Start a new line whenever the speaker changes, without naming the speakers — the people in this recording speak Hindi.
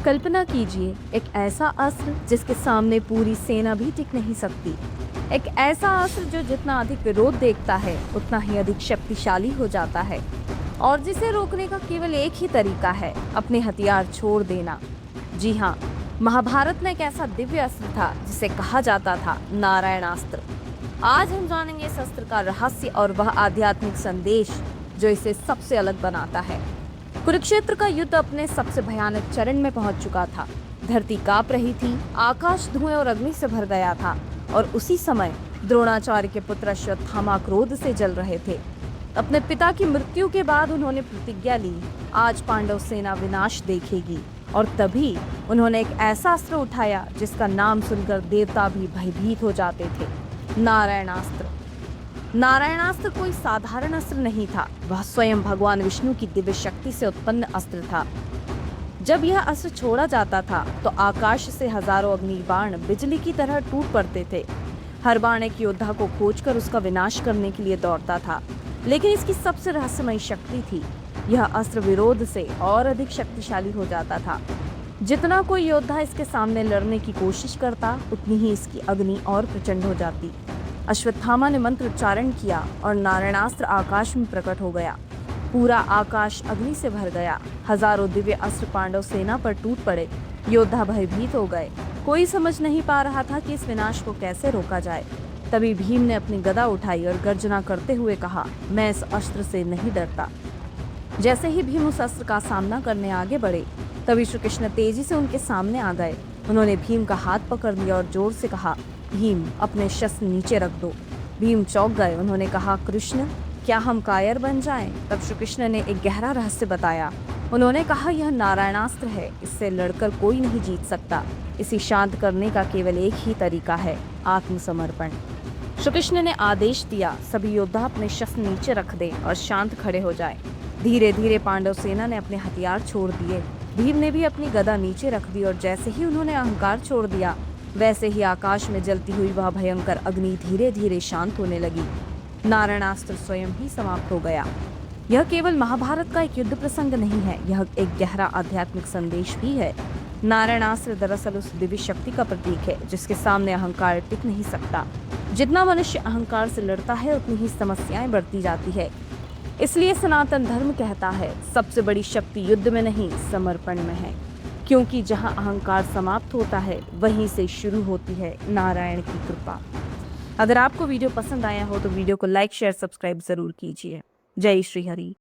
कल्पना कीजिए एक ऐसा अस्त्र जिसके सामने पूरी सेना भी टिक नहीं सकती। एक ऐसा अस्त्र जो जितना अधिक विरोध देखता है उतना ही अधिक शक्तिशाली हो जाता है और जिसे रोकने का केवल एक ही तरीका है, अपने हथियार छोड़ देना। जी हाँ, महाभारत में एक ऐसा दिव्य अस्त्र था जिसे कहा जाता था नारायणास्त्र। आज हम जानेंगे इस अस्त्र का रहस्य और वह आध्यात्मिक संदेश जो इसे सबसे अलग बनाता है। कुरुक्षेत्र का युद्ध अपने सबसे भयानक चरण में पहुंच चुका था। धरती कांप रही थी, आकाश धुएं और अग्नि से भर गया था और उसी समय द्रोणाचार्य के पुत्र अश्वत्थामा क्रोध से जल रहे थे। अपने पिता की मृत्यु के बाद उन्होंने प्रतिज्ञा ली, आज पांडव सेना विनाश देखेगी। और तभी उन्होंने एक ऐसा अस्त्र उठाया जिसका नाम सुनकर देवता भी भयभीत हो जाते थे, नारायणास्त्र। नारायणास्त्र कोई साधारण अस्त्र नहीं था, वह स्वयं भगवान विष्णु की दिव्य शक्ति से उत्पन्न अस्त्र था। जब यह अस्त्र छोड़ा जाता था तो आकाश से हजारों अग्नि बाण बिजली की तरह टूट पड़ते थे। हर बाण एक योद्धा को खोजकर उसका विनाश करने के लिए दौड़ता था, लेकिन इसकी सबसे रहस्यमयी शक्ति थी, यह अस्त्र विरोध से और अधिक शक्तिशाली हो जाता था। जितना कोई योद्धा इसके सामने लड़ने की कोशिश करता, उतनी ही इसकी अग्नि और प्रचंड हो जाती। अश्वत्थामा ने मंत्र उच्चारण किया और नारायणास्त्र आकाश में प्रकट हो गया। पूरा आकाश अग्नि से भर गया। हजारों दिव्य अस्त्र पांडव सेना पर टूट पड़े। योद्धा भयभीत हो गए। कोई समझ नहीं पा रहा था कि इस विनाश को कैसे रोका जाए। तभी भीम ने अपनी गदा उठाई और गर्जना करते हुए कहा, मैं इस अस्त्र से नहीं डरता। जैसे ही भीम उस अस्त्र का सामना करने आगे बढ़े, तभी श्री कृष्ण तेजी से उनके सामने आ गए। उन्होंने भीम का हाथ पकड़ लिया और जोर से कहा, भीम अपने शस्त्र नीचे रख दो। भीम चौंक गए। उन्होंने कहा, कृष्ण क्या हम कायर बन जाएं? तब श्री कृष्ण ने एक गहरा रहस्य बताया। उन्होंने कहा, यह नारायणास्त्र है, इससे लड़कर कोई नहीं जीत सकता। इसे शांत करने का केवल एक ही तरीका है, आत्मसमर्पण। श्री कृष्ण ने आदेश दिया, सभी योद्धा अपने शस्त्र नीचे रख दें और शांत खड़े हो जाएं। धीरे धीरे पांडव सेना ने अपने हथियार छोड़ दिए। भीम ने भी अपनी गदा नीचे रख दी और जैसे ही उन्होंने अहंकार छोड़ दिया, वैसे ही आकाश में जलती हुई वह भयंकर अग्नि धीरे धीरे शांत होने लगी। नारायणास्त्र स्वयं ही समाप्त हो गया। यह केवल महाभारत का एक युद्ध प्रसंग नहीं है, यह एक गहरा आध्यात्मिक संदेश भी है। नारायणास्त्र दरअसल उस दिव्य शक्ति का प्रतीक है जिसके सामने अहंकार टिक नहीं सकता। जितना मनुष्य अहंकार से लड़ता है, उतनी ही समस्याएं बढ़ती जाती है। इसलिए सनातन धर्म कहता है, सबसे बड़ी शक्ति युद्ध में नहीं, समर्पण में है। क्योंकि जहां अहंकार समाप्त होता है, वहीं से शुरू होती है नारायण की कृपा। अगर आपको वीडियो पसंद आया हो तो वीडियो को लाइक, शेयर, सब्सक्राइब जरूर कीजिए। जय श्री हरि।